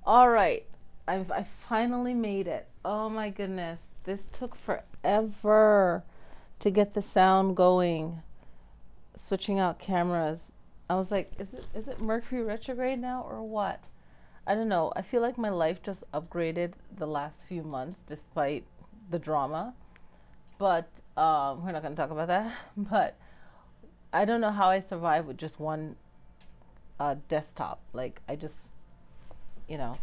All right, I finally made it. Oh my goodness, this took forever to get the sound going. Switching out cameras. I was like, is it Mercury retrograde now or what? I don't know. I feel like my life just upgraded the last few months despite the drama. But we're not going to talk about that. But I don't know how I survived with just one desktop. Like, I just,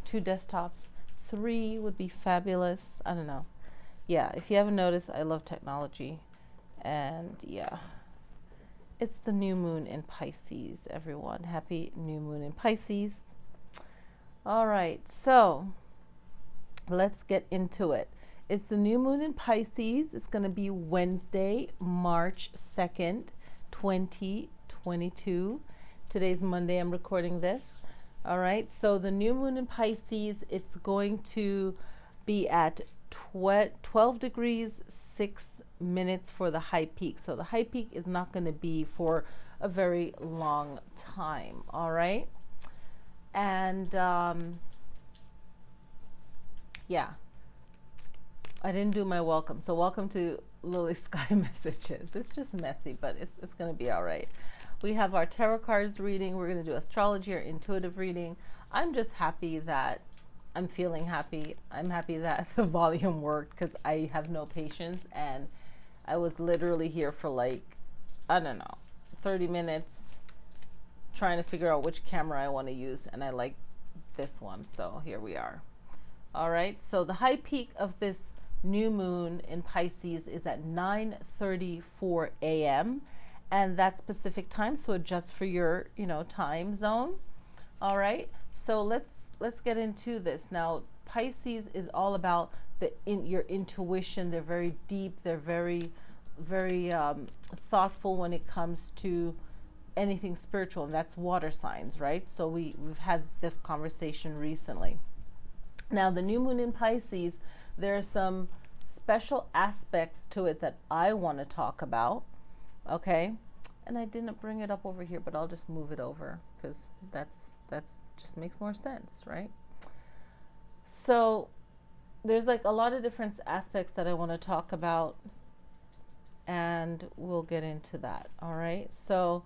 two desktops. Three would be fabulous. I don't know. Yeah, if you haven't noticed, I love technology. And yeah, it's the new moon in Pisces, everyone. Happy new moon in Pisces. All right, so let's get into it. It's the new moon in Pisces. It's going to be Wednesday, March 2nd, 2022. Today's Monday. I'm recording this. All right, so the new moon in Pisces, it's going to be at 12 degrees 6 minutes for the high peak. So the high peak is not going to be for a very long time. All right, and yeah, I didn't do my welcome. So welcome to Lilly Sky Messages. It's just messy, but it's going to be all right. We have our tarot cards reading. We're going to do astrology or intuitive reading. I'm just happy that I'm feeling happy. I'm happy that the volume worked because I have no patience. And I was literally here for like, I don't know, 30 minutes trying to figure out which camera I want to use. And I like this one. So here we are. All right. So the high peak of this new moon in Pisces is at 9:34 a.m. and that's Pacific time, so adjust for your time zone. All right, so let's get into this now. Pisces is all about your intuition. They're very deep. They're very thoughtful when it comes to anything spiritual, and that's water signs, right? So we've had this conversation recently. Now the new moon in Pisces, there are some special aspects to it that I want to talk about. Okay, and I didn't bring it up over here, but I'll just move it over because that's just makes more sense, right? So there's like a lot of different aspects that I want to talk about, and we'll get into that. All right, so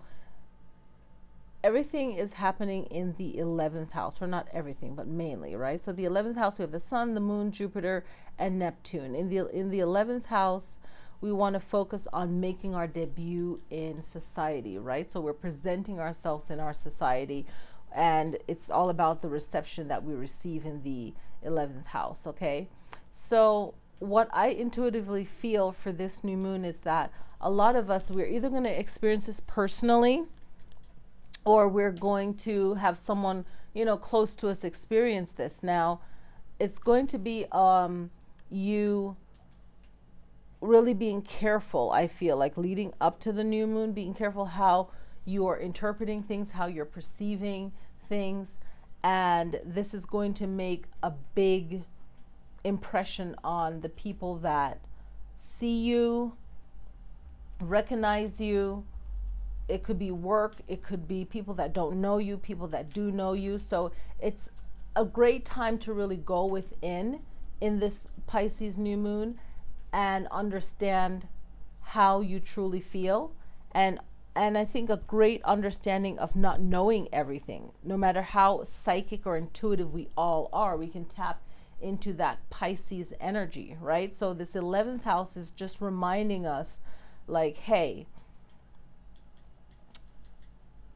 everything is happening in the 11th house, or not everything, but mainly, right? So the 11th house, we have the sun, the moon, Jupiter, and Neptune. In the 11th house, we want to focus on making our debut in society, right? So we're presenting ourselves in our society, and it's all about the reception that we receive in the 11th house, okay? So what I intuitively feel for this new moon is that a lot of us, we're either going to experience this personally, or we're going to have someone, close to us experience this. Now, it's going to be you really being careful. I feel like leading up to the new moon, being careful how you are interpreting things, how you're perceiving things. And this is going to make a big impression on the people that see you, recognize you. It could be work, it could be people that don't know you, people that do know you. So it's a great time to really go within in this Pisces new moon and understand how you truly feel. And I think a great understanding of not knowing everything. No matter how psychic or intuitive we all are, we can tap into that Pisces energy, right? So this 11th house is just reminding us like, hey,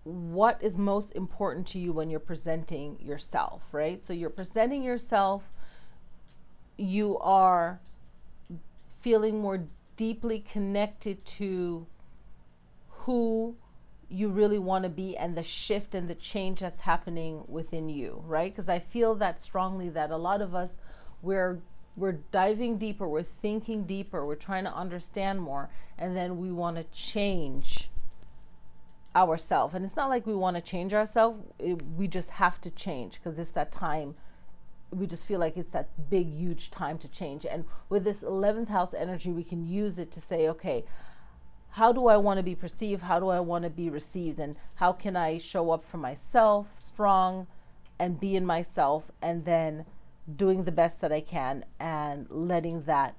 what is most important to you when you're presenting yourself, right? So you're presenting yourself, you are feeling more deeply connected to who you really want to be and the shift and the change that's happening within you, right? Because I feel that strongly that a lot of us, we're diving deeper, we're thinking deeper, we're trying to understand more, and then we want to change ourselves. And it's not like we want to change ourselves, we just have to change because it's that time. We just feel like it's that big, huge time to change. And with this 11th house energy, we can use it to say, okay, how do I want to be perceived? How do I want to be received? And how can I show up for myself strong and being myself, and then doing the best that I can and letting that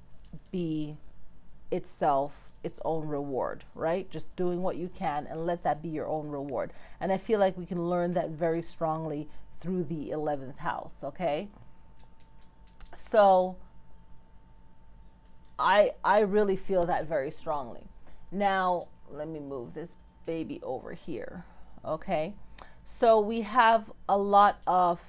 be itself its own reward, right? Just doing what you can and let that be your own reward. And I feel like we can learn that very strongly through the 11th house, okay? So I really feel that very strongly. Now, let me move this baby over here, okay? So we have a lot of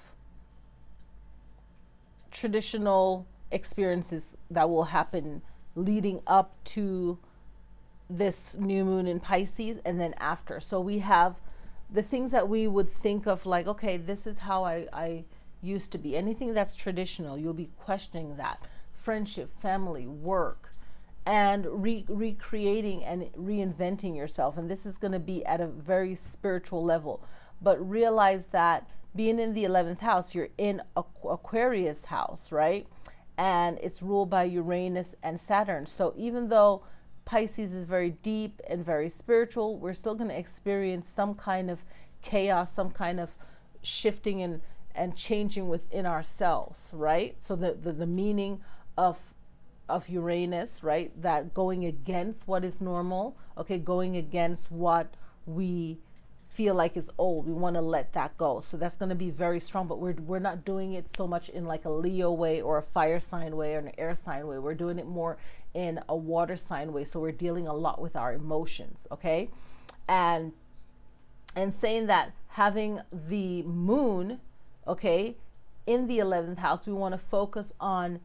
traditional experiences that will happen leading up to this new moon in Pisces and then after. So we have the things that we would think of like, okay, this is how I used to be. Anything that's traditional, you'll be questioning that. Friendship, family, work, and recreating and reinventing yourself. And this is going to be at a very spiritual level. But realize that being in the 11th house, you're in Aquarius house, right? And it's ruled by Uranus and Saturn. So even though Pisces is very deep and very spiritual, we're still going to experience some kind of chaos, some kind of shifting and changing within ourselves, right? So the meaning of Uranus, right? That going against what is normal, okay, going against what we feel like is old. We want to let that go. So that's going to be very strong, but we're not doing it so much in like a Leo way or a fire sign way or an air sign way. We're doing it more in a water sign way. So we're dealing a lot with our emotions, okay? And saying that having the moon, okay, in the 11th house, we want to focus on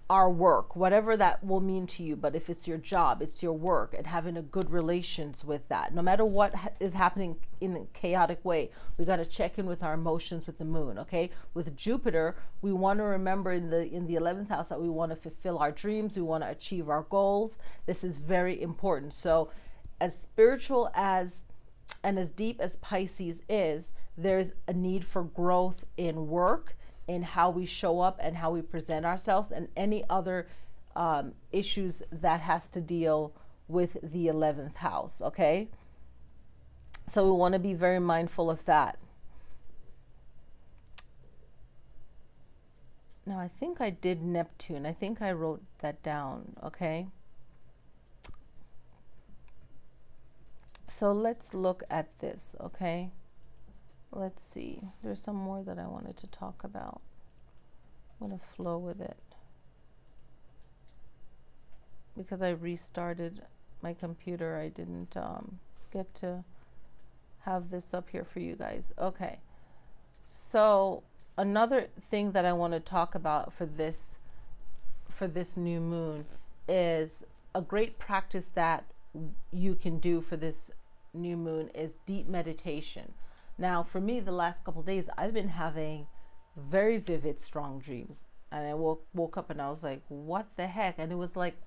our work, whatever that will mean to you. But if it's your job, it's your work, and having a good relations with that, no matter what is happening in a chaotic way, we got to check in with our emotions with the moon, okay? With Jupiter, we want to remember in the 11th house that we want to fulfill our dreams, we want to achieve our goals. This is very important. So as spiritual as and as deep as Pisces is, there's a need for growth in work, in how we show up and how we present ourselves, and any other issues that has to deal with the 11th house, okay? So we want to be very mindful of that. Now, I think I did Neptune. I think I wrote that down, okay? So let's look at this, okay? Let's see. There's some more that I wanted to talk about. I'm going to flow with it. Because I restarted my computer, I didn't get to have this up here for you guys. Okay. So another thing that I want to talk about for this new moon is a great practice that you can do for this new moon is deep meditation. Now, for me, the last couple of days, I've been having very vivid, strong dreams. And I woke up and I was like, what the heck? And it was like,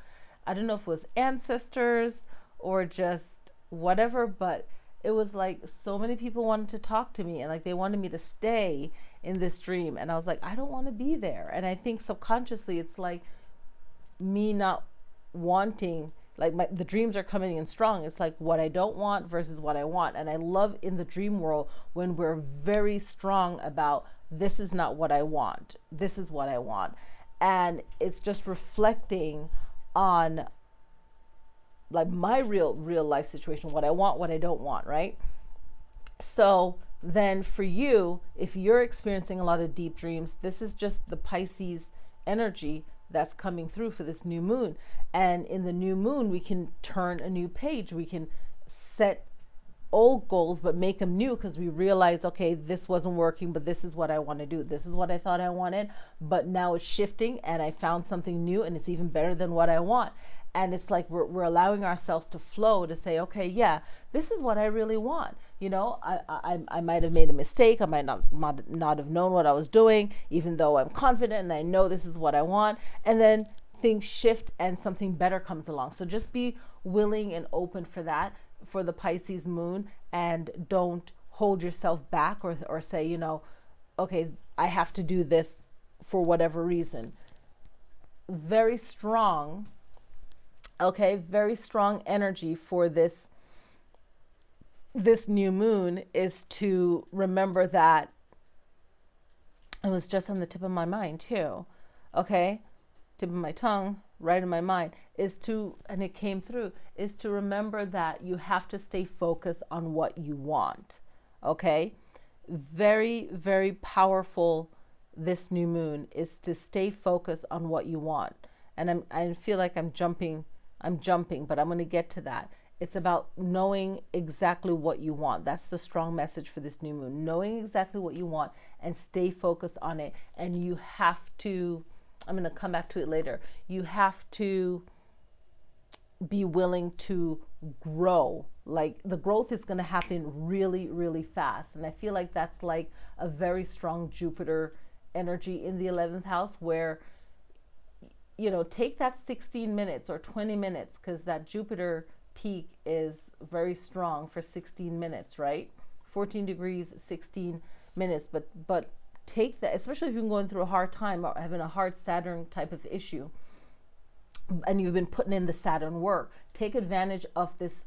I don't know if it was ancestors or just whatever, but it was like so many people wanted to talk to me and like they wanted me to stay in this dream. And I was like, I don't want to be there. And I think subconsciously it's like me not wanting, like the dreams are coming in strong. It's like what I don't want versus what I want. And I love in the dream world when we're very strong about this is not what I want. This is what I want. And it's just reflecting on like my real life situation, what I want, what I don't want, right? So then for you, if you're experiencing a lot of deep dreams, this is just the Pisces energy that's coming through for this new moon. And in the new moon, we can turn a new page. We can set old goals, but make them new because we realize, okay, this wasn't working, but this is what I want to do. This is what I thought I wanted, but now it's shifting and I found something new and it's even better than what I want. And it's like we're allowing ourselves to flow, to say, okay, yeah, this is what I really want. You know, I might have made a mistake. I might not have known what I was doing, even though I'm confident and I know this is what I want. And then things shift and something better comes along. So just be willing and open for that, for the Pisces moon, and don't hold yourself back or say, you know, okay, I have to do this for whatever reason. Very strong. Okay, very strong energy for this new moon is to remember that It was just on the tip of my mind too. Okay, tip of my tongue, right in my mind, is to, and it came through, is to remember that you have to stay focused on what you want. Okay, very, very powerful. This new moon is to stay focused on what you want. And I feel like I'm jumping, but I'm going to get to that. It's about knowing exactly what you want. That's the strong message for this new moon. Knowing exactly what you want and stay focused on it. And you have to, I'm going to come back to it later. You have to be willing to grow. Like the growth is going to happen really, really fast. And I feel like that's like a very strong Jupiter energy in the 11th house, where, you know, take that 16 minutes or 20 minutes, because that Jupiter peak is very strong for 16 minutes, right? 14 degrees, 16 minutes. But take that, especially if you're going through a hard time or having a hard Saturn type of issue, and you've been putting in the Saturn work, take advantage of this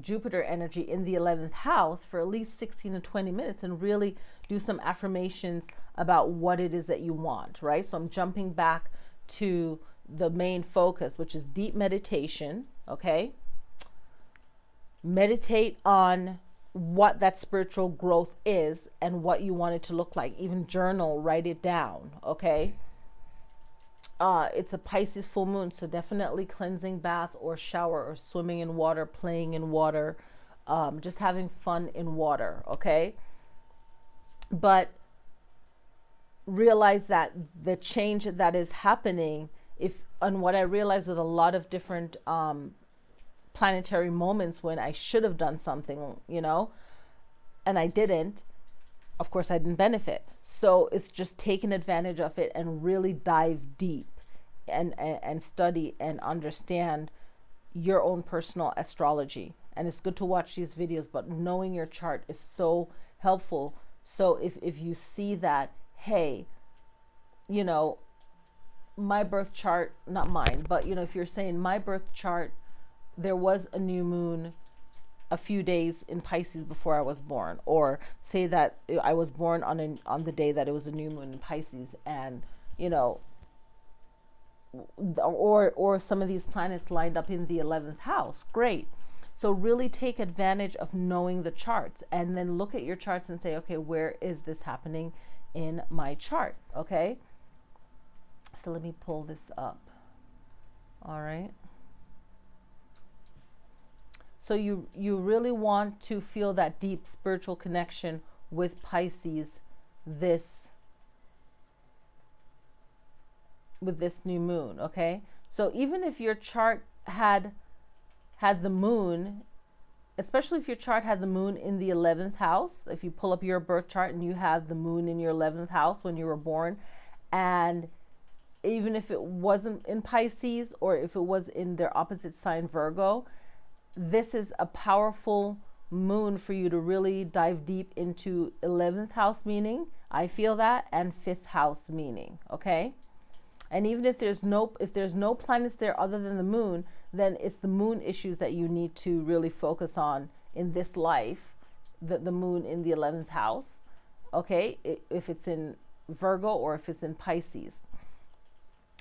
Jupiter energy in the 11th house for at least 16 to 20 minutes and really do some affirmations about what it is that you want, right? So I'm jumping back to the main focus, which is deep meditation. Okay, meditate on what that spiritual growth is and what you want it to look like. Even journal, write it down. Okay, it's a Pisces full moon, so definitely cleansing bath or shower or swimming in water, playing in water, just having fun in water. Okay, but realize that the change that is happening, and what I realized with a lot of different planetary moments when I should have done something, you know, and I didn't, of course I didn't benefit. So it's just taking advantage of it and really dive deep and study and understand your own personal astrology. And it's good to watch these videos, but knowing your chart is so helpful. So if you see that, hey, you know, my birth chart, not mine, but, you know, if you're saying my birth chart, there was a new moon a few days in Pisces before I was born, or say that I was born on the day that it was a new moon in Pisces, and, you know, or some of these planets lined up in the 11th house. Great. So really take advantage of knowing the charts, and then look at your charts and say, okay, where is this happening in my chart? Okay, so let me pull this up. All right, so you really want to feel that deep spiritual connection with Pisces with this new moon. Okay, so even if your chart had the moon, especially if your chart had the moon in the 11th house, if you pull up your birth chart and you have the moon in your 11th house when you were born, and even if it wasn't in Pisces, or if it was in their opposite sign Virgo, this is a powerful moon for you to really dive deep into 11th house meaning, I feel that, and 5th house meaning. Okay, and even if there's no planets there other than the moon, then it's the moon issues that you need to really focus on in this life, the moon in the 11th house. Okay, if it's in Virgo or if it's in Pisces.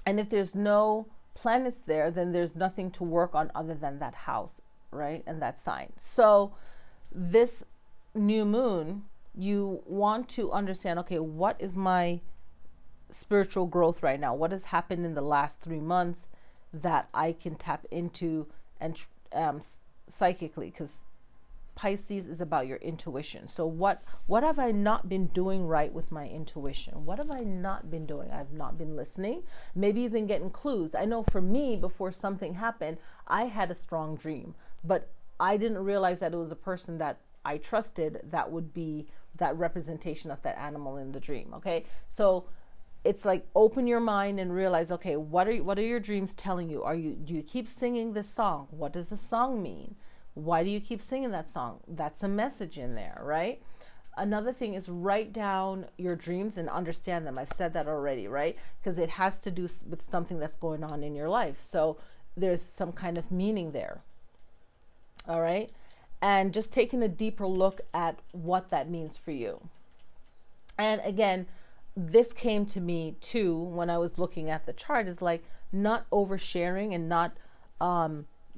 And if there's no planets there, then there's nothing to work on other than that house, right? And that sign. So this new moon, you want to understand, okay, what is my spiritual growth right now? What has happened in the last 3 months that I can tap into and psychically, because Pisces is about your intuition. So what have I not been doing right with my intuition? What have I not been doing? I've not been listening. Maybe you've been getting clues. I know for me, before something happened, I had a strong dream, but I didn't realize that it was a person that I trusted that would be that representation of that animal in the dream. Okay, so it's like, open your mind and realize, okay, what are your dreams telling you? Do you keep singing this song? What does the song mean? Why do you keep singing that song? That's a message in there, right? Another thing is, write down your dreams and understand them. I've said that already, right? Because it has to do with something that's going on in your life. So there's some kind of meaning there. All right. And just taking a deeper look at what that means for you. And again, this came to me too when I was looking at the chart, is like not oversharing and not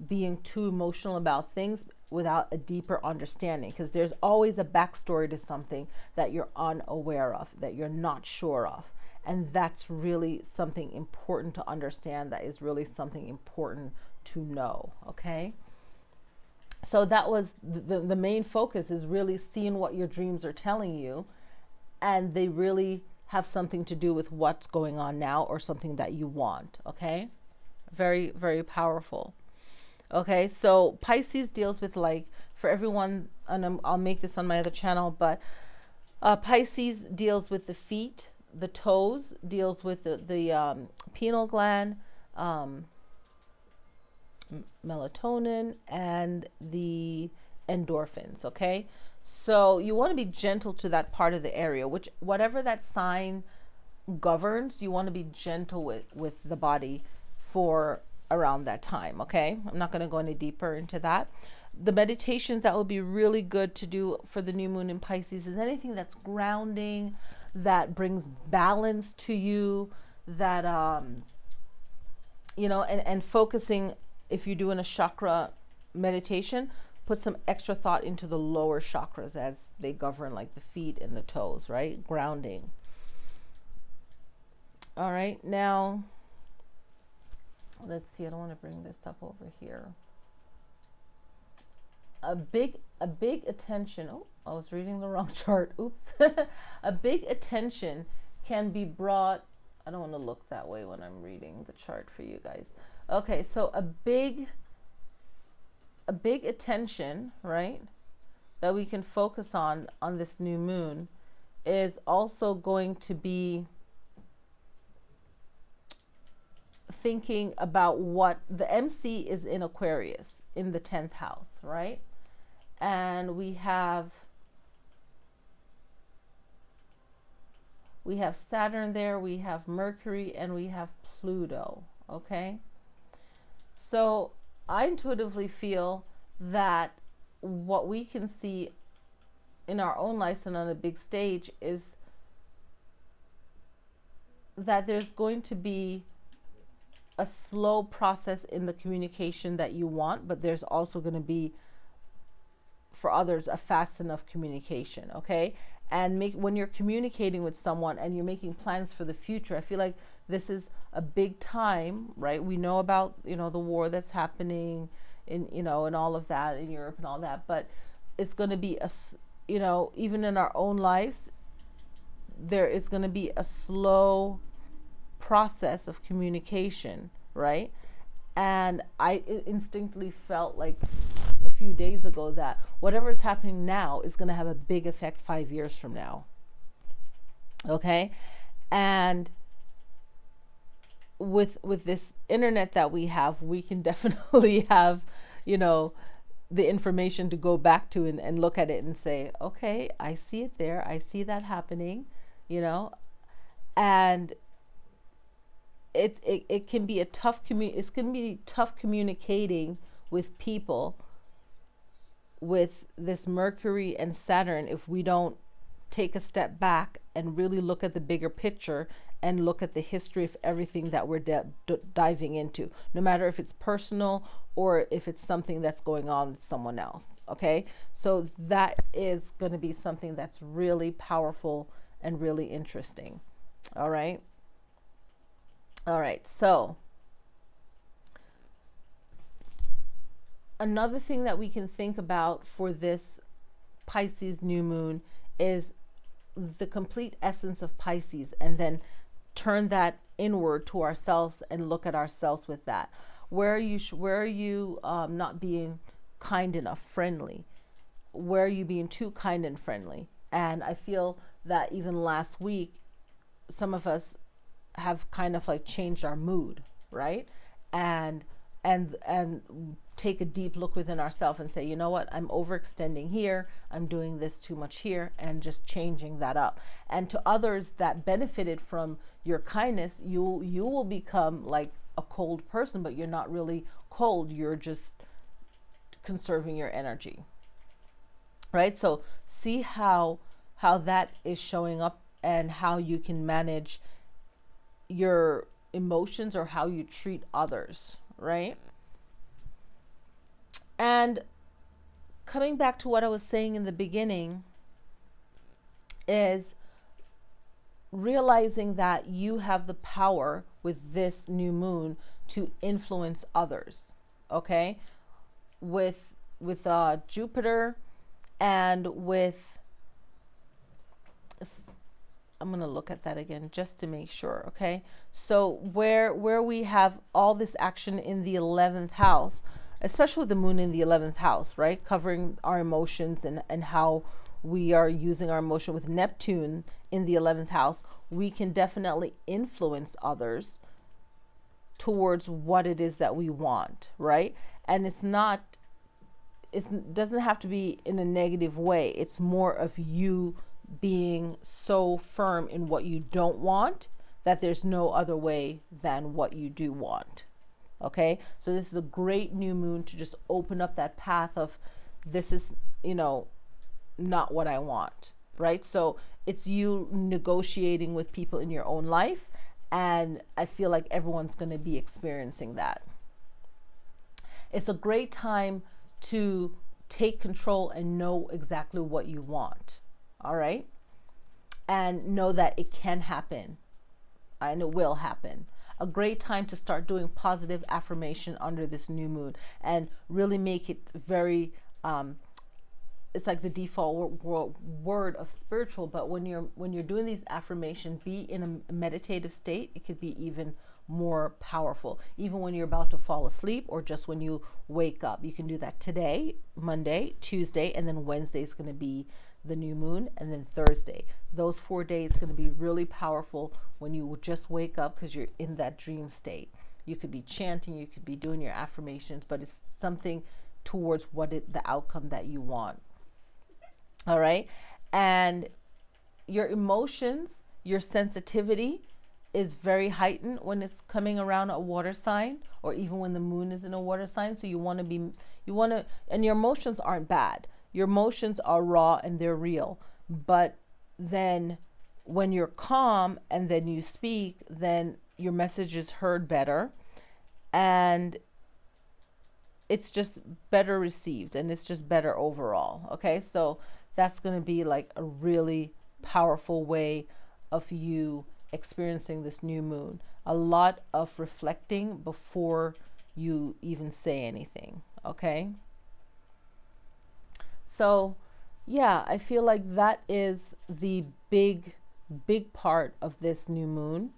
being too emotional about things without a deeper understanding, because there's always a backstory to something that you're unaware of, that you're not sure of. And that's really something important to understand. That is really something important to know. Okay. So that was the main focus, is really seeing what your dreams are telling you. And they really have something to do with what's going on now, or something that you want. Okay. Very, very powerful. Okay. So Pisces deals with, like, for everyone, and I'll make this on my other channel, but Pisces deals with the feet, the toes, deals with the pineal gland, melatonin, and the endorphins. Okay. So you want to be gentle to that part of the area, which whatever that sign governs, you want to be gentle with the body for around that time. Okay. I'm not going to go any deeper into that. The meditations that would be really good to do for the new moon in Pisces is anything that's grounding, that brings balance to you, that, and focusing. If you're doing a chakra meditation, put some extra thought into the lower chakras, as they govern, like the feet and the toes, right? Grounding. All right. Now, let's see. I don't want to bring this up over here. A big attention. Oh, I was reading the wrong chart. Oops. A big attention can be brought. I don't want to look that way when I'm reading the chart for you guys. Okay, so a big attention, right, that we can focus on this new moon is also going to be thinking about what the MC is in Aquarius, in the 10th house, right? And we have Saturn there, we have Mercury, and we have Pluto. Okay. So I intuitively feel that what we can see in our own lives and on a big stage is that there's going to be a slow process in the communication that you want, but there's also going to be, for others, a fast enough communication. Okay. And when you're communicating with someone and you're making plans for the future, I feel like this is a big time, right? We know about, the war that's happening in, and all of that in Europe and all that, but it's going to be even in our own lives, there is going to be a slow process of communication, right? And I instinctively felt like a few days ago that whatever is happening now is going to have a big effect 5 years from now. Okay. And with this internet that we have, we can definitely have, the information to go back to and look at it and say, okay, I see it there. I see that happening, and it can be it's going to be tough communicating with people with this Mercury and Saturn if we don't take a step back and really look at the bigger picture and look at the history of everything that we're diving into, no matter if it's personal or if it's something that's going on with someone else. Okay. So that is going to be something that's really powerful and really interesting. All right. All right. So another thing that we can think about for this Pisces new moon is the complete essence of Pisces, and then turn that inward to ourselves and look at ourselves with that. Where are you not being kind enough, friendly? Where are you being too kind and friendly? And I feel that even last week, some of us have kind of like changed our mood, right? And take a deep look within ourselves and say, you know what, I'm overextending here, I'm doing this too much here, and just changing that up. And to others that benefited from your kindness, you will become like a cold person, but you're not really cold, you're just conserving your energy, right? So see how that is showing up and how you can manage your emotions or how you treat others, right? And coming back to what I was saying in the beginning is realizing that you have the power with this new moon to influence others, okay? With Jupiter and with, I'm going to look at that again just to make sure, okay? So where we have all this action in the 11th house, especially with the moon in the 11th house, right? Covering our emotions and how we are using our emotion with Neptune in the 11th house, we can definitely influence others towards what it is that we want, right? And it doesn't have to be in a negative way. It's more of you being so firm in what you don't want that there's no other way than what you do want. Okay, so this is a great new moon to just open up that path of, this is, not what I want, right? So it's you negotiating with people in your own life, and I feel like everyone's going to be experiencing that. It's a great time to take control and know exactly what you want, all right? And know that it can happen and it will happen. A great time to start doing positive affirmation under this new moon and really make it very, it's like the default word of spiritual, but when you're doing these affirmations, be in a meditative state. It could be even more powerful, even when you're about to fall asleep or just when you wake up. You can do that today, Monday, Tuesday, and then Wednesday is going to be the new moon, and then Thursday. Those 4 days going to be really powerful when you just wake up, because you're in that dream state. You could be chanting, you could be doing your affirmations, but it's something towards the outcome that you want. All right. And your emotions, your sensitivity is very heightened when it's coming around a water sign, or even when the moon is in a water sign. So and your emotions aren't bad. Your emotions are raw and they're real. But then when you're calm and then you speak, then your message is heard better, and it's just better received, and it's just better overall. Okay. So that's going to be like a really powerful way of you experiencing this new moon. A lot of reflecting before you even say anything. Okay. So yeah, I feel like that is the big part of this new moon.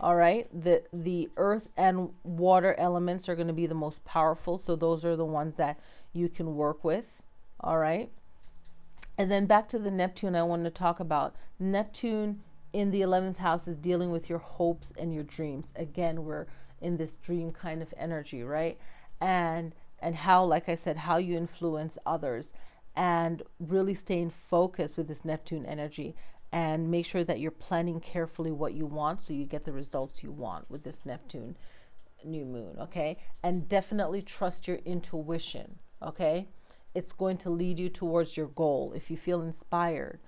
All right. The earth and water elements are going to be the most powerful. So those are the ones that you can work with. All right. And then back to the Neptune, I want to talk about Neptune in the 11th house is dealing with your hopes and your dreams. Again, we're in this dream kind of energy, right? And how, like I said, how you influence others, and really staying focused with this Neptune energy, and make sure that you're planning carefully what you want so you get the results you want with this Neptune new moon. Okay. And definitely trust your intuition. Okay. It's going to lead you towards your goal. If you feel inspired,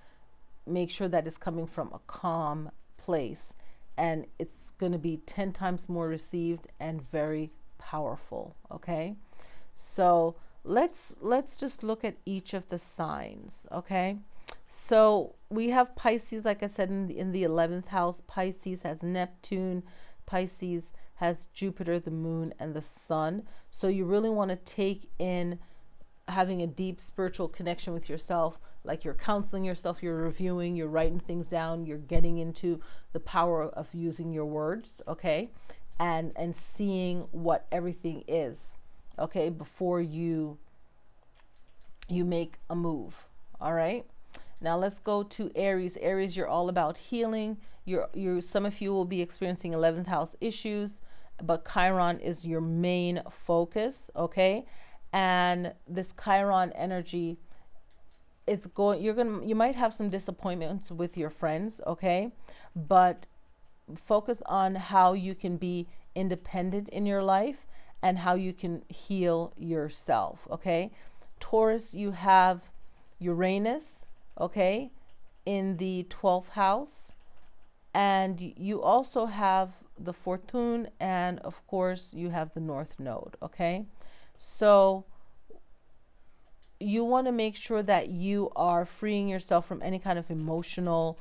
make sure that it's coming from a calm place, and it's going to be 10 times more received and very powerful. Okay. So let's just look at each of the signs. Okay. So we have Pisces, like I said, in the 11th house. Pisces has Neptune. Pisces has Jupiter, the moon, and the sun. So you really want to take in having a deep spiritual connection with yourself, like you're counseling yourself, you're reviewing, you're writing things down, you're getting into the power of using your words, okay, and seeing what everything is, okay, before you make a move. All right. Now let's go to Aries. Aries, you're all about healing. Some of you will be experiencing 11th house issues, but Chiron is your main focus, okay? And this Chiron energy, you might have some disappointments with your friends, okay? But focus on how you can be independent in your life and how you can heal yourself, okay? Taurus, you have Uranus, okay? in the 12th house, and you also have the Fortune, and of course you have the North Node. Okay, so you want to make sure that you are freeing yourself from any kind of emotional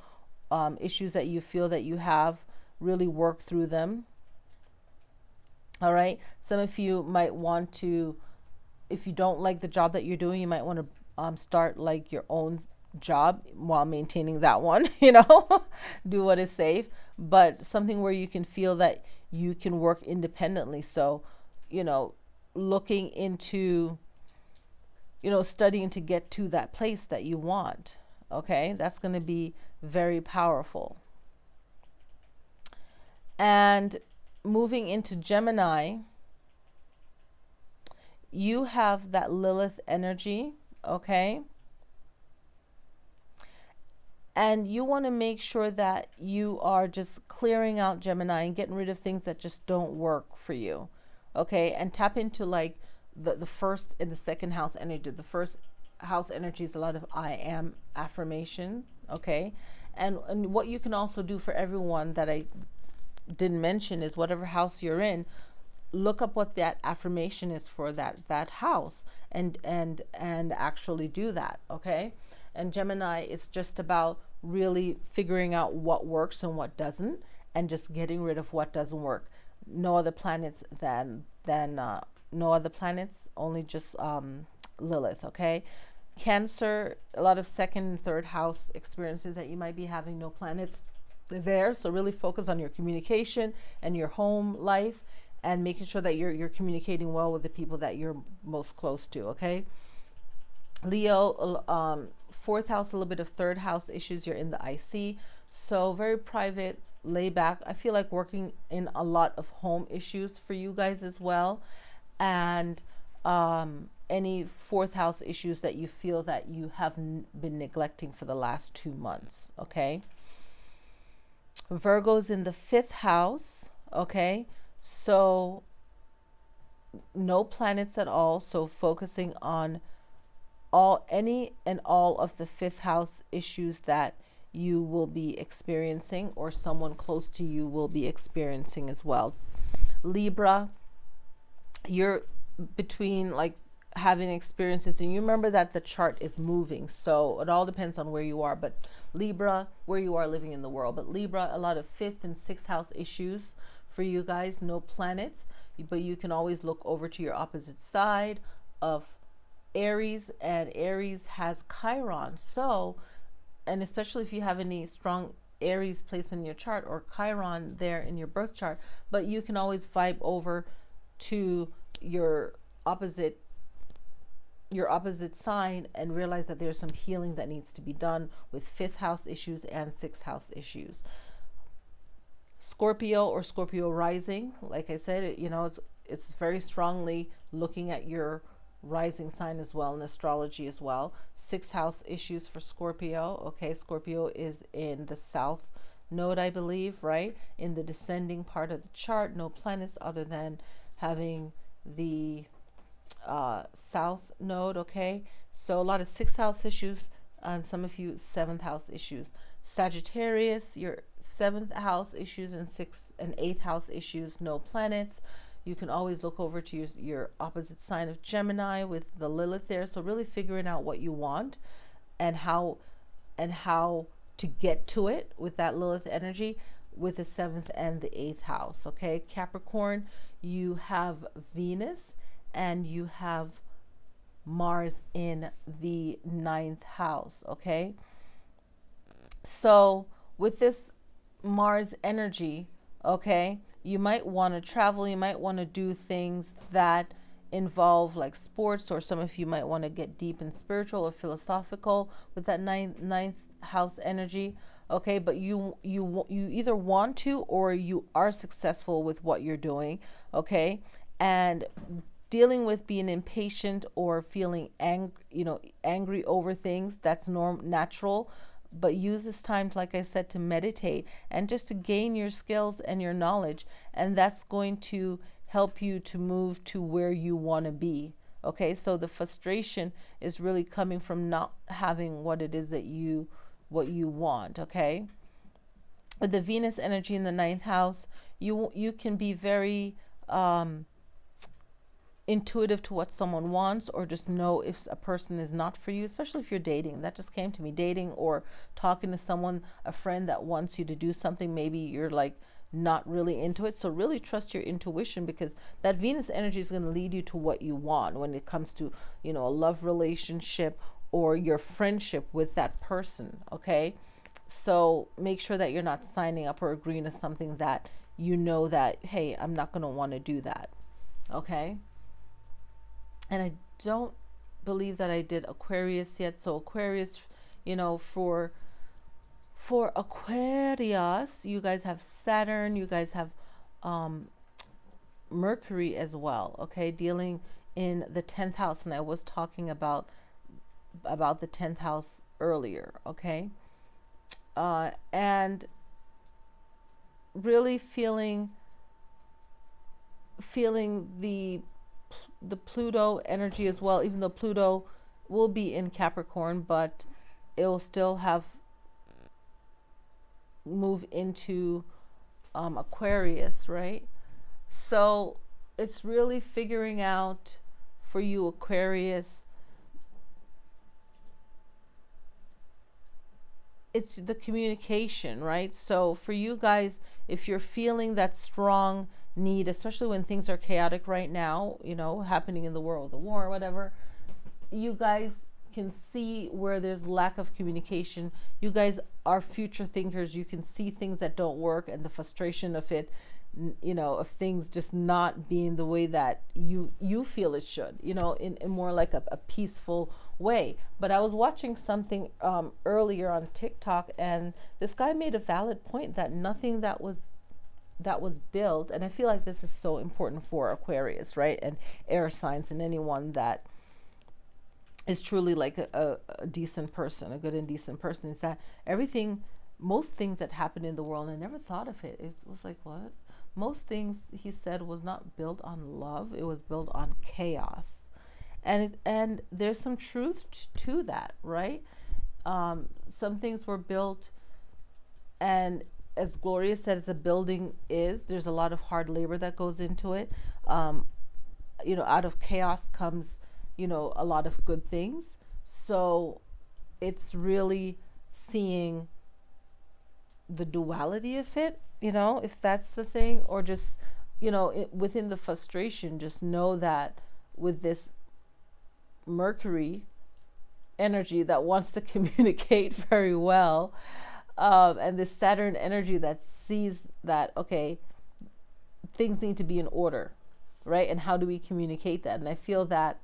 issues that you feel that you have. Really work through them. All right, some of you might want to, if you don't like the job that you're doing, you might want to start like your own job while maintaining that one, you know. Do what is safe, but something where you can feel that you can work independently. So, you know, looking into, you know, studying to get to that place that you want. Okay, that's going to be very powerful. And moving into Gemini, you have that Lilith energy. Okay, and you want to make sure that you are just clearing out Gemini and getting rid of things that just don't work for you. Okay, and tap into like the first and the second house energy. The first house energy is a lot of I am affirmation. Okay, and what you can also do for everyone that I didn't mention is whatever house you're in, look up what that affirmation is for that house, and actually do that. Okay, and Gemini is just about really figuring out what works and what doesn't, and just getting rid of what doesn't work. No other planets no other planets, only just Lilith. Okay, Cancer, a lot of second and third house experiences that you might be having, no planets there. So really focus on your communication and your home life, and making sure that you're communicating well with the people that you're most close to. Okay, Leo, fourth house, a little bit of third house issues. You're in the IC, so very private, lay back. I feel like working in a lot of home issues for you guys as well, and any fourth house issues that you feel that you have been neglecting for the last 2 months. Okay, Virgo's in the fifth house. Okay, so no planets at all, so focusing on any and all of the fifth house issues that you will be experiencing, or someone close to you will be experiencing as well. Libra, you're between like having experiences, and you remember that the chart is moving, so it all depends on where you are, but Libra, where you are living in the world. But Libra, a lot of fifth and sixth house issues for you guys. No planets, but you can always look over to your opposite side of Aries, and Aries has Chiron. So, and especially if you have any strong Aries placement in your chart, or Chiron there in your birth chart, but you can always vibe over to your opposite sign and realize that there's some healing that needs to be done with fifth house issues and sixth house issues. Scorpio or Scorpio rising, like I said, you know, it's very strongly looking at your rising sign as well in astrology as well. Sixth house issues for Scorpio. Okay, Scorpio is in the south node, I believe, right? In the descending part of the chart. No planets other than having the south node. Okay, so a lot of sixth house issues, and some of you seventh house issues. Sagittarius, your seventh house issues, and sixth and eighth house issues, no planets. You can always look over to your opposite sign of Gemini with the Lilith there. So really figuring out what you want and how to get to it with that Lilith energy with the seventh and the eighth house. Okay, Capricorn, you have Venus and you have Mars in the ninth house. Okay, so with this Mars energy, okay, you might want to travel, you might want to do things that involve like sports, or some of you might want to get deep and spiritual or philosophical with that ninth house energy. Okay, but you either want to or you are successful with what you're doing. Okay, and dealing with being impatient or feeling angry over things, that's natural. But use this time, like I said, to meditate and just to gain your skills and your knowledge, and that's going to help you to move to where you want to be. Okay, so the frustration is really coming from not having what it is that you what you want, okay? With the Venus energy in the ninth house, you can be very intuitive to what someone wants, or just know if a person is not for you, especially if you're dating. That just came to me. Dating or talking to someone, a friend that wants you to do something, maybe you're like not really into it. So really trust your intuition, because that Venus energy is going to lead you to what you want when it comes to, you know, a love relationship or your friendship with that person, okay? So make sure that you're not signing up or agreeing to something that you know that, hey, I'm not going to want to do that, okay? And I don't believe that I did Aquarius yet. So Aquarius, you know, for Aquarius, you guys have Saturn, you guys have Mercury as well, okay, dealing in the 10th house. And I was talking about the 10th house earlier, okay? And really feeling the Pluto energy as well, even though Pluto will be in Capricorn, but it will still have move into Aquarius, right? So it's really figuring out for you, Aquarius, it's the communication, right? So for you guys, if you're feeling that strong need, especially when things are chaotic right now, you know, happening in the world, the war or whatever, you guys can see where there's lack of communication. You guys are future thinkers. You can see things that don't work and the frustration of it, you know, of things just not being the way that you feel it should, you know, in more like a peaceful way. But I was watching something earlier on TikTok, and this guy made a valid point that nothing that was built, and I feel like this is so important for Aquarius, right, and air signs, and anyone that is truly like a decent person, a good and decent person, is that most things that happen in the world, and I never thought of it. It was like, what? Most things, he said, was not built on love. It was built on chaos. And there's some truth to that, right? Some things were built, and as Gloria said, as a building is, there's a lot of hard labor that goes into it. You know, out of chaos comes, you know, a lot of good things. So it's really seeing the duality of it, you know, if that's the thing, or just, you know, within the frustration, just know that with this Mercury energy that wants to communicate very well, and this Saturn energy that sees that, okay, things need to be in order, right? And how do we communicate that? And I feel that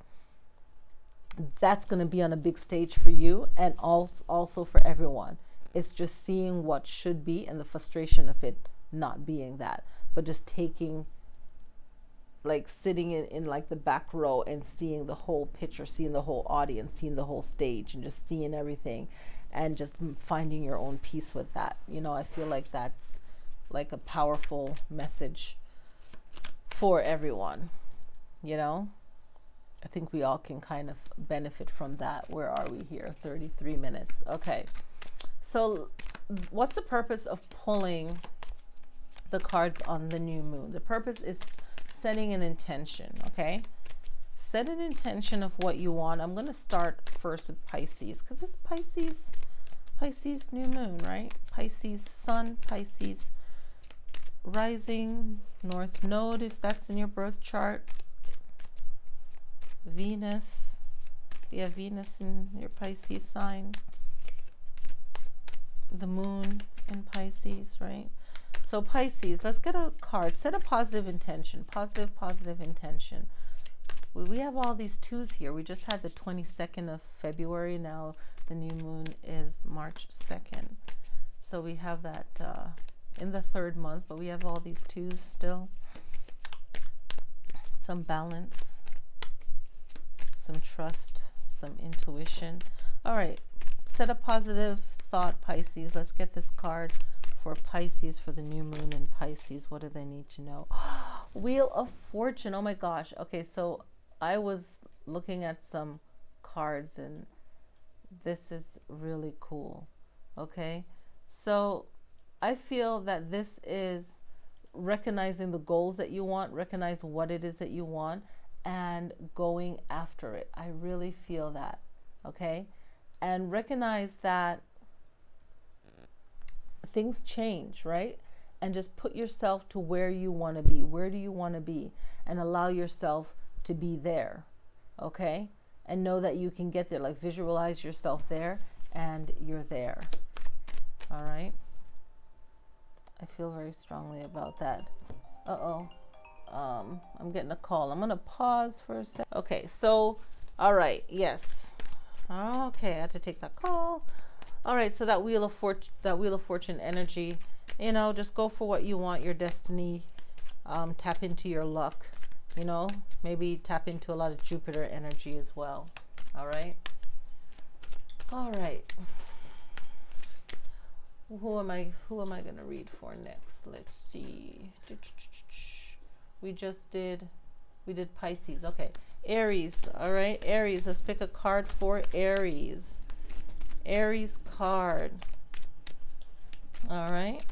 that's going to be on a big stage for you, and also for everyone. It's just seeing what should be and the frustration of it not being that, but just taking, like sitting in like the back row and seeing the whole picture, seeing the whole audience, seeing the whole stage, and just seeing everything, and just finding your own peace with that. You know, I feel like that's like a powerful message for everyone, you know. I think we all can kind of benefit from that. Where are we here? 33 minutes. Okay. So what's the purpose of pulling the cards on the new moon? The purpose is setting an intention, okay? Set an intention of what you want. I'm going to start first with Pisces, because it's Pisces new moon, right? Pisces sun, Pisces rising, North Node, if that's in your birth chart. Venus. Do you have Venus in your Pisces sign? The moon in Pisces, right? So Pisces, let's get a card. Set a positive intention. Positive intention. We have all these twos here. We just had the 22nd of February. Now the new moon is March 2nd. So we have that in the third month, but we have all these twos still. Some balance, some trust, some intuition. All right, set a positive thought, Pisces. Let's get this card for Pisces for the new moon in Pisces. What do they need to know? Wheel of Fortune. Oh my gosh. Okay, so I was looking at some cards, and this is really cool. Okay, so I feel that this is recognizing the goals that you want, recognize what it is that you want, and going after it. I really feel that. Okay, and recognize that things change, right? And just put yourself to where you want to be. Where do you want to be? And allow yourself to be there. Okay, and know that you can get there. Like, visualize yourself there, and you're there. All right, I feel very strongly about that. I'm getting a call. I'm gonna pause for a sec. Okay, so all right, yes. Okay, I had to take that call. All right, so that Wheel of Fortune energy, you know, just go for what you want, your destiny. Tap into your luck, you know, maybe tap into a lot of Jupiter energy as well. All right. All right. Who am I going to read for next? Let's see. We did Pisces. Okay. Aries. All right. Aries. Let's pick a card for Aries. Aries card. All right.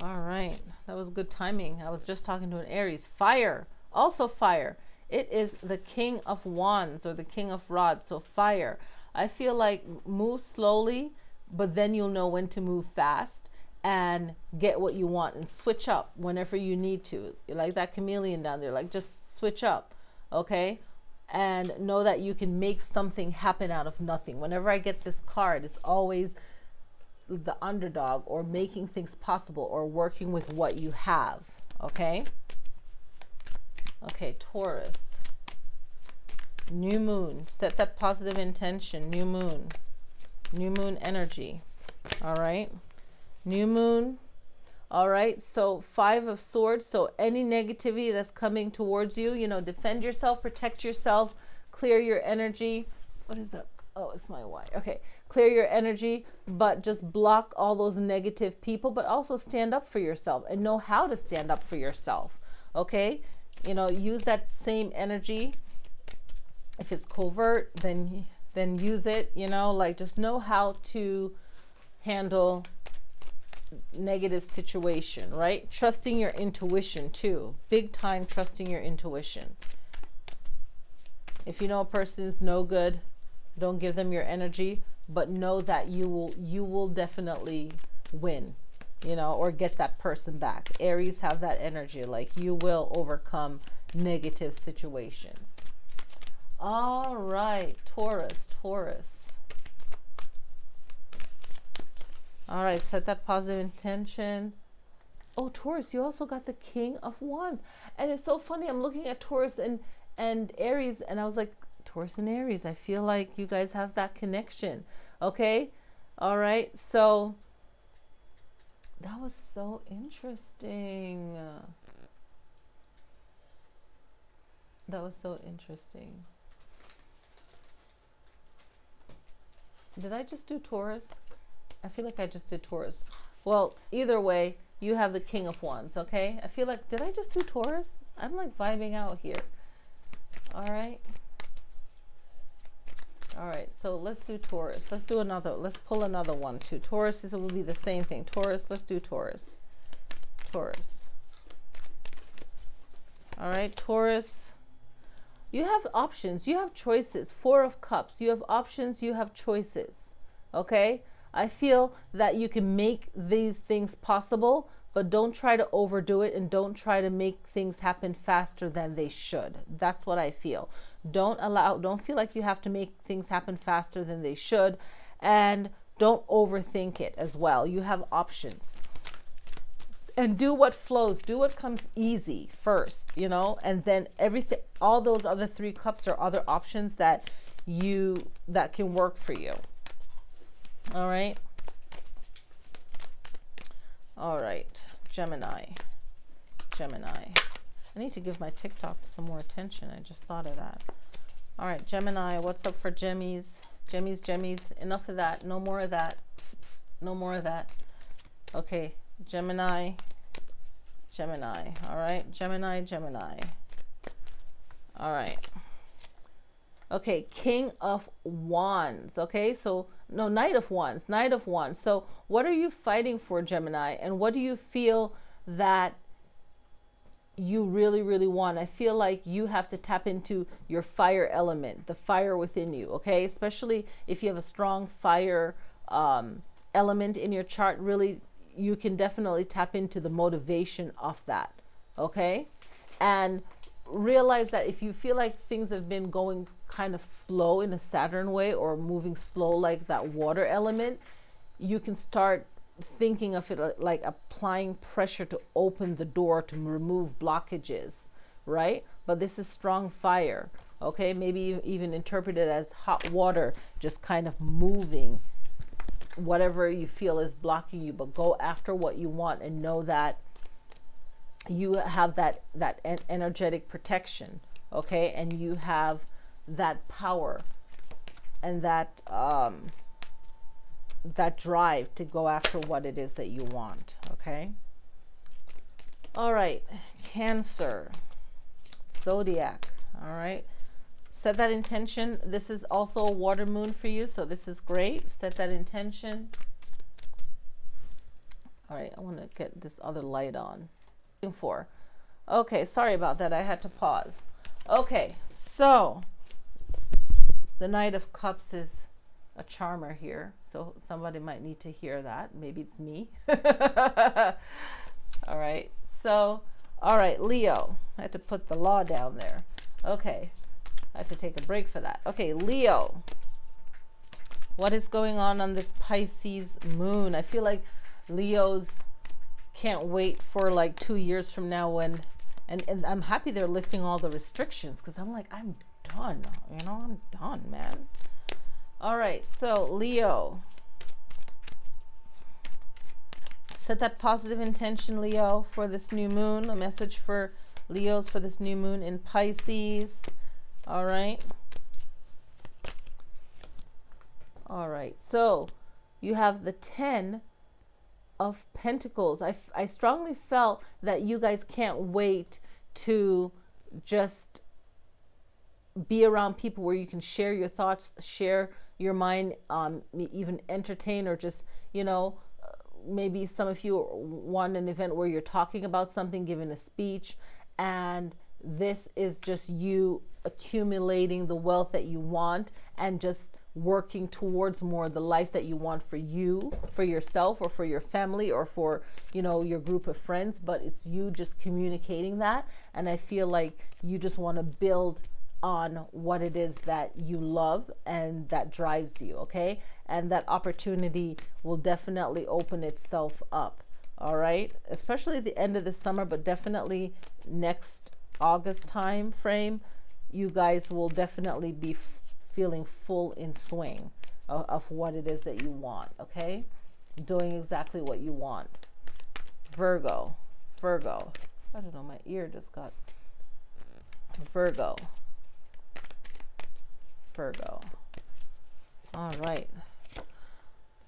All right. That was good timing. I was just talking to an Aries. Fire. Also fire. It is the King of Wands, or the King of Rods. So fire. I feel like move slowly, but then you'll know when to move fast and get what you want, and switch up whenever you need to. You're like that chameleon down there. Like, just switch up. Okay. And know that you can make something happen out of nothing. Whenever I get this card, it's always the underdog, or making things possible, or working with what you have. Okay. Okay, Taurus. New moon. Set that positive intention. New moon. New moon energy. All right. New moon. All right. So 5 of Swords. So any negativity that's coming towards you, you know, defend yourself, protect yourself, clear your energy. What is that? Oh, it's my Y. Okay. Clear your energy, but just block all those negative people, but also stand up for yourself, and know how to stand up for yourself. Okay. You know, use that same energy. If it's covert, then use it, you know, like, just know how to handle negative situation, right? Trusting your intuition too. Big time trusting your intuition. If you know a person is no good, don't give them your energy, but know that you will definitely win, you know, or get that person back. Aries have that energy, like, you will overcome negative situations. All right, Taurus. All right, set that positive intention. Oh, Taurus, you also got the King of Wands. And it's so funny. I'm looking at Taurus and Aries, and I was like, Taurus and Aries, I feel like you guys have that connection. Okay. All right. So that was so interesting. That was so interesting. Did I just do Taurus? I feel like I just did Taurus. Well, either way, you have the King of Wands, okay? I feel like, did I just do Taurus? I'm like vibing out here. All right. All right, so let's do Taurus. Let's do another. Let's pull another one too. Taurus will be the same thing. Taurus, let's do Taurus. Taurus. All right, Taurus. You have options. You have choices. 4 of Cups. You have options. You have choices. Okay? I feel that you can make these things possible, but don't try to overdo it, and don't try to make things happen faster than they should. That's what I feel. Don't feel like you have to make things happen faster than they should, and don't overthink it as well. You have options. And do what flows, do what comes easy first, you know, and then everything, all those other 3 cups are other options that can work for you. All right. All right. Gemini. I need to give my TikTok some more attention. I just thought of that. All right, Gemini, what's up for Gemmies? Gemmies. Enough of that. No more of that. Psst, psst. No more of that. Okay. Gemini. All right. Gemini. All right. Okay. King of Wands. Okay. So no, Knight of Wands, Knight of Wands. So what are you fighting for, Gemini? And what do you feel that you really, really want? I feel like you have to tap into your fire element, the fire within you, okay? Especially if you have a strong fire element in your chart, really, you can definitely tap into the motivation of that, okay? And realize that if you feel like things have been going kind of slow in a Saturn way, or moving slow like that water element, you can start thinking of it like applying pressure to open the door to remove blockages, right? But this is strong fire, okay? Maybe even interpret it as hot water, just kind of moving whatever you feel is blocking you, but go after what you want and know that you have that energetic protection, okay? And you have that power and that that drive to go after what it is that you want, okay? All right, Cancer, Zodiac, all right? Set that intention. This is also a water moon for you, so this is great. Set that intention. All right, I want to get this other light on. For. Okay, sorry about that. I had to pause. Okay, so the Knight of Cups is a charmer here, so somebody might need to hear that. Maybe it's me. All right, so, all right, Leo. I had to put the law down there. Okay, I had to take a break for that. Okay, Leo. What is going on this Pisces moon? I feel like Leo's can't wait for like 2 years from now when, and I'm happy they're lifting all the restrictions, because I'm like, I'm done, you know, I'm done, man. All right, so Leo, set that positive intention, Leo, for this new moon. A message for Leos for this new moon in Pisces. All right. All right, so you have the 10 of Pentacles. I strongly felt that you guys can't wait to just be around people where you can share your thoughts, share your mind, even entertain, or just, you know, maybe some of you want an event where you're talking about something, giving a speech, and this is just you accumulating the wealth that you want and just working towards more the life that you want for you, for yourself, or for your family, or for, you know, your group of friends. But it's you just communicating that, and I feel like you just want to build on what it is that you love and that drives you, okay? And that opportunity will definitely open itself up, all right? Especially at the end of the summer, but definitely next August time frame, you guys will definitely be feeling full in swing of what it is that you want, okay? Doing exactly what you want. Virgo. I don't know, my ear just got... Virgo. All right.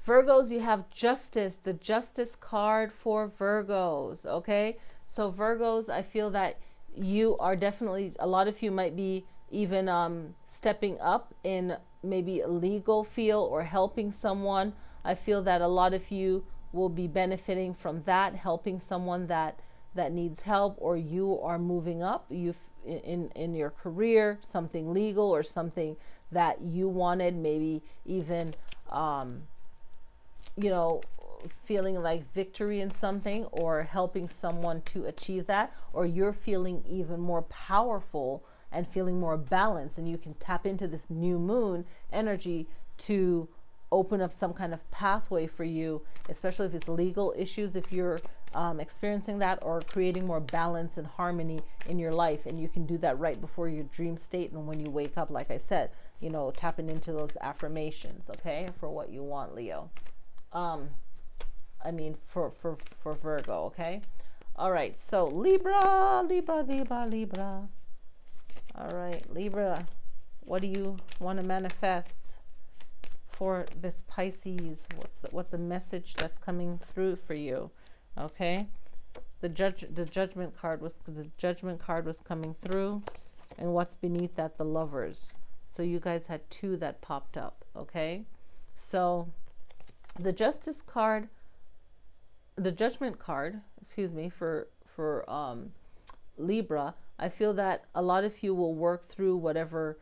Virgos, you have Justice, the Justice card for Virgos, okay? So Virgos, I feel that you are definitely, a lot of you might be even stepping up in maybe a legal field or helping someone. I feel that a lot of you will be benefiting from that, helping someone that needs help, or you are moving up in your career, something legal or something that you wanted, maybe even you know, feeling like victory in something, or helping someone to achieve that, or you're feeling even more powerful and feeling more balanced, and you can tap into this new moon energy to open up some kind of pathway for you, especially if it's legal issues, if you're experiencing that, or creating more balance and harmony in your life. And you can do that right before your dream state, and when you wake up, like I said, you know, tapping into those affirmations, okay, for what you want, Leo. I mean, for Virgo, okay? All right, so Libra. All right, Libra, what do you want to manifest for this Pisces? What's a message that's coming through for you? Okay, the judgment card was coming through, and what's beneath that? The Lovers. So you guys had two that popped up, okay? So the Justice card, the Judgment card, excuse me, for Libra, I feel that a lot of you will work through whatever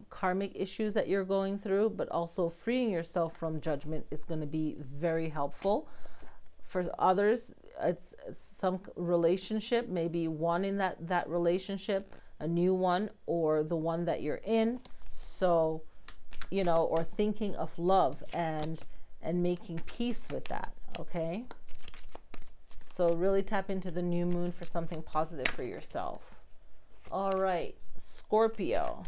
karmic issues that you're going through, but also freeing yourself from judgment is going to be very helpful. For others, it's some relationship, maybe one in that relationship, a new one, or the one that you're in. So, you know, or thinking of love and making peace with that, okay? So really tap into the new moon for something positive for yourself. All right, Scorpio.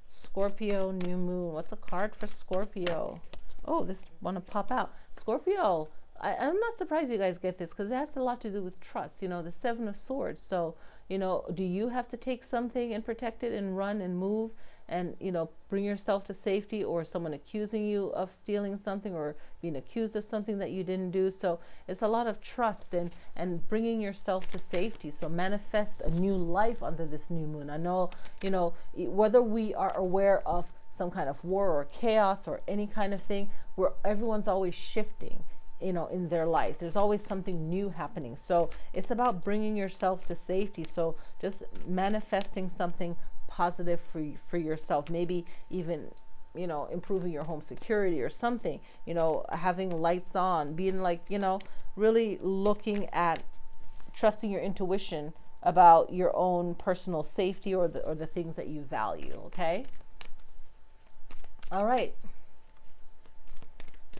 Scorpio, new moon. What's a card for Scorpio? Oh, this one to pop out. Scorpio, I'm not surprised you guys get this because it has a lot to do with trust. You know, the Seven of Swords. So, you know, do you have to take something and protect it and run and move and, you know, bring yourself to safety, or someone accusing you of stealing something or being accused of something that you didn't do? So it's a lot of trust and bringing yourself to safety. So manifest a new life under this new moon. I know, you know, whether we are aware of some kind of war or chaos or any kind of thing, where everyone's always shifting, you know, in their life. There's always something new happening. So it's about bringing yourself to safety. So just manifesting something positive for yourself, maybe even, you know, improving your home security or something, you know, having lights on, being like, you know, really looking at trusting your intuition about your own personal safety or the things that you value. Okay. All right.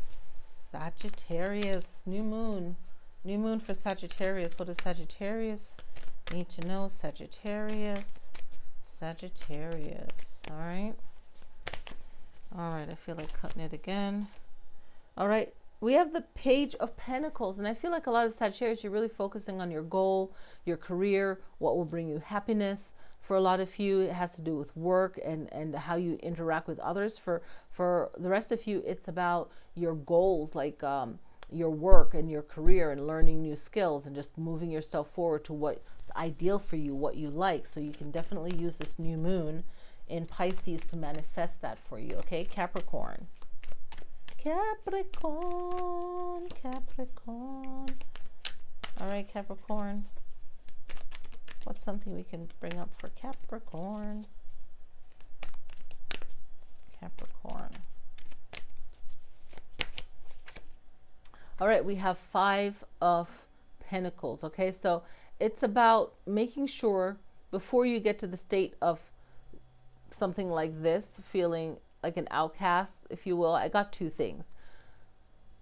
Sagittarius, new moon for Sagittarius. What does Sagittarius need to know? Sagittarius, all right. I feel like cutting it again. All right, we have the Page of Pentacles, and I feel like a lot of Sagittarius, you're really focusing on your goal, your career, what will bring you happiness. For a lot of you, it has to do with work and how you interact with others. For the rest of you, it's about your goals, like your work and your career and learning new skills and just moving yourself forward to what's ideal for you, what you like. So you can definitely use this new moon in Pisces to manifest that for you. Okay, Capricorn. Capricorn. All right, Capricorn. What's something we can bring up for Capricorn? All right, we have Five of Pentacles. Okay, so it's about making sure before you get to the state of something like this, feeling like an outcast, if you will. I got two things.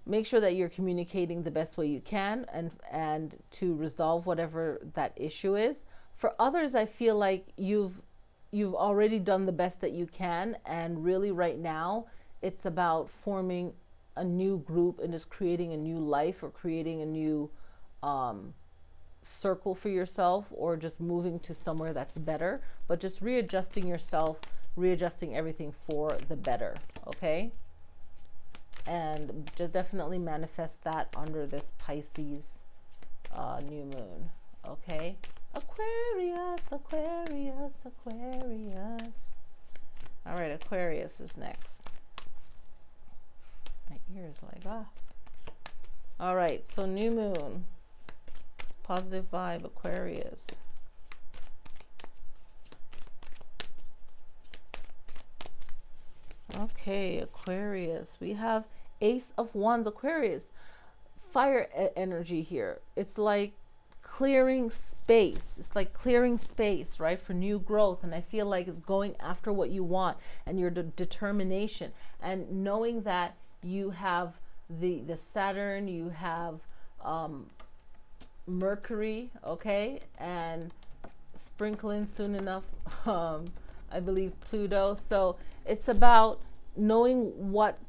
Make sure that you're communicating the best way you can and to resolve whatever that issue is. For others, I feel like you've already done the best that you can, and really right now it's about forming a new group and just creating a new life, or creating a new circle for yourself, or just moving to somewhere that's better, but just readjusting yourself, readjusting everything for the better. Okay, and just definitely manifest that under this Pisces new moon. Okay, Aquarius. All right, Aquarius is next. My ear is like, ah. All right, so new moon, positive vibe, Aquarius. Okay, Aquarius. We have Ace of Wands, Aquarius. Fire energy here. It's like clearing space. It's like clearing space, right, for new growth. And I feel like it's going after what you want and your determination, and knowing that you have the Saturn, you have Mercury, okay, and sprinkle in soon enough I believe Pluto. So it's about knowing what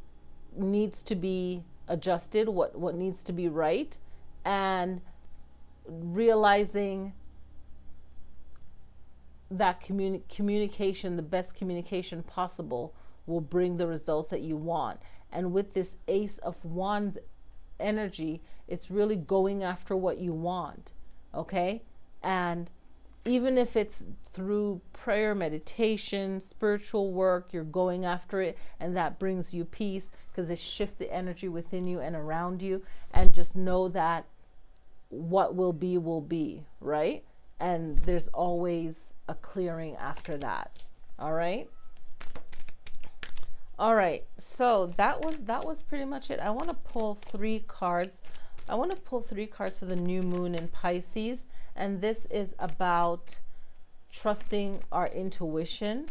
needs to be adjusted, what needs to be right, and realizing that communication, the best communication possible, will bring the results that you want. And with this Ace of Wands energy, it's really going after what you want, okay? And even if it's through prayer, meditation, spiritual work, you're going after it, and that brings you peace because it shifts the energy within you and around you. And just know that what will be, right? And there's always a clearing after that. All right. All right, so that was pretty much it. I want to pull 3 cards. I want to pull 3 cards for the new moon in Pisces, and this is about trusting our intuition,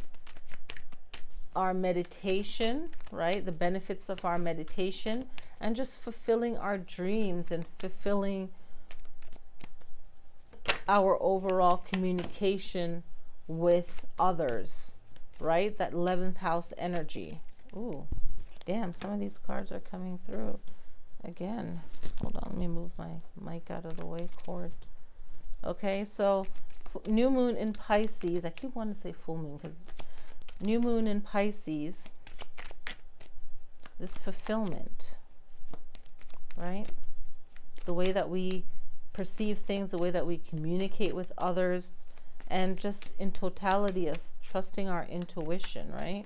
our meditation, right? The benefits of our meditation, and just fulfilling our dreams and fulfilling our overall communication with others, right? That 11th house energy. Ooh, damn, some of these cards are coming through again. Hold on, let me move my mic out of the way, cord. Okay, so new moon in Pisces. I keep wanting to say full moon because new moon in Pisces, this fulfillment, right? The way that we perceive things, the way that we communicate with others, and just in totality, us trusting our intuition, right?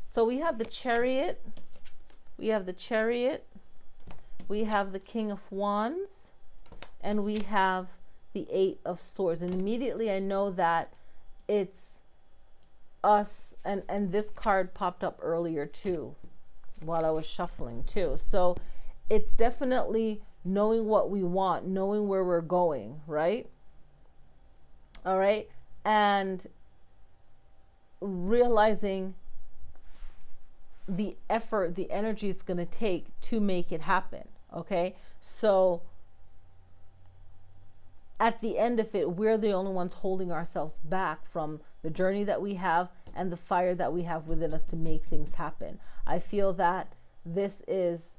So we have the Chariot, we have the Chariot, we have the King of Wands, and we have the 8 of Swords. And immediately I know that it's us, and this card popped up earlier too, while I was shuffling too. So it's definitely knowing what we want, knowing where we're going, right? All right. And realizing the effort, the energy it's going to take to make it happen. Okay. So at the end of it, we're the only ones holding ourselves back from the journey that we have and the fire that we have within us to make things happen. I feel that this is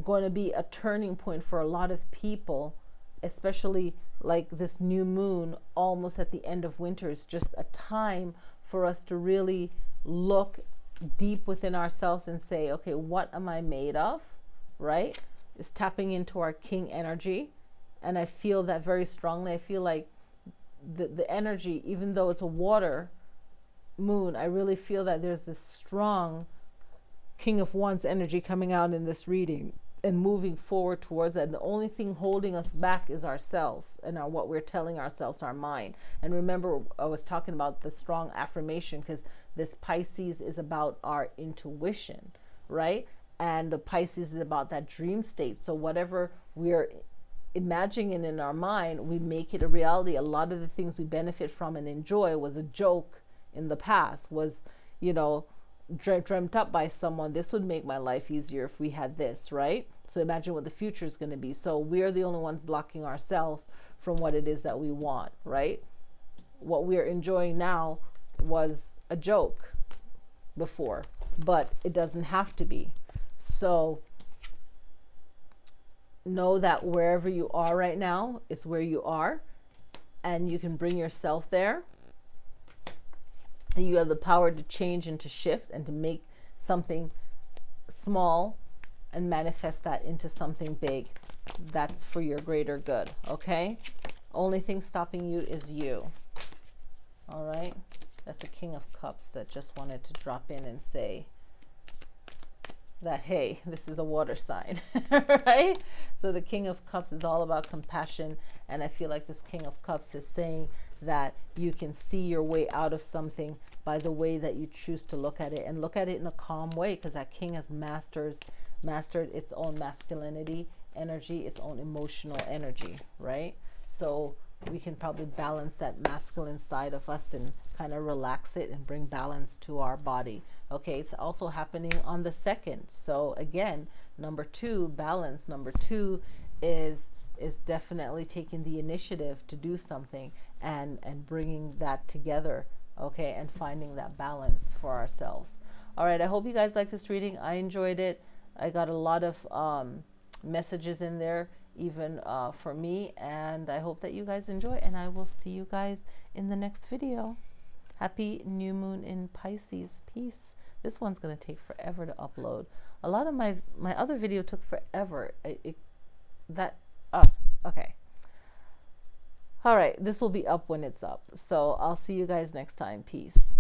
going to be a turning point for a lot of people, especially like this new moon almost at the end of winter is just a time for us to really look deep within ourselves and say, okay, what am I made of, right? It's tapping into our king energy. And I feel that very strongly. I feel like the energy, even though it's a water moon, I really feel that there's this strong King of Wands energy coming out in this reading and moving forward towards that. And the only thing holding us back is ourselves and what we're telling ourselves, our mind. And remember, I was talking about the strong affirmation because this Pisces is about our intuition, right? And the Pisces is about that dream state. So whatever we're imagining in our mind, we make it a reality. A lot of the things we benefit from and enjoy was a joke in the past, was, you know, dreamt up by someone. This would make my life easier if we had this, right? So imagine what the future is going to be. So we're the only ones blocking ourselves from what it is that we want, right? What we're enjoying now was a joke before, but it doesn't have to be. So know that wherever you are right now is where you are, and you can bring yourself there. And you have the power to change and to shift and to make something small and manifest that into something big. That's for your greater good, okay? Only thing stopping you is you. All right? That's the King of Cups that just wanted to drop in and say that, hey, this is a water sign, right? So the King of Cups is all about compassion. And I feel like this King of Cups is saying that you can see your way out of something by the way that you choose to look at it, and look at it in a calm way, because that king has mastered its own masculinity energy, its own emotional energy, right? So we can probably balance that masculine side of us and kind of relax it and bring balance to our body. Okay, it's also happening on the 2nd. So again, number 2, balance. Number 2 is definitely taking the initiative to do something and bringing that together, okay, and finding that balance for ourselves. All right, I hope you guys like this reading. I enjoyed it. I got a lot of messages in there, even for me, and I hope that you guys enjoy, and I will see you guys in the next video. Happy new moon in Pisces. Peace. This one's going to take forever to upload. A lot of my other video took forever. Okay. All right, this will be up when it's up. So I'll see you guys next time. Peace.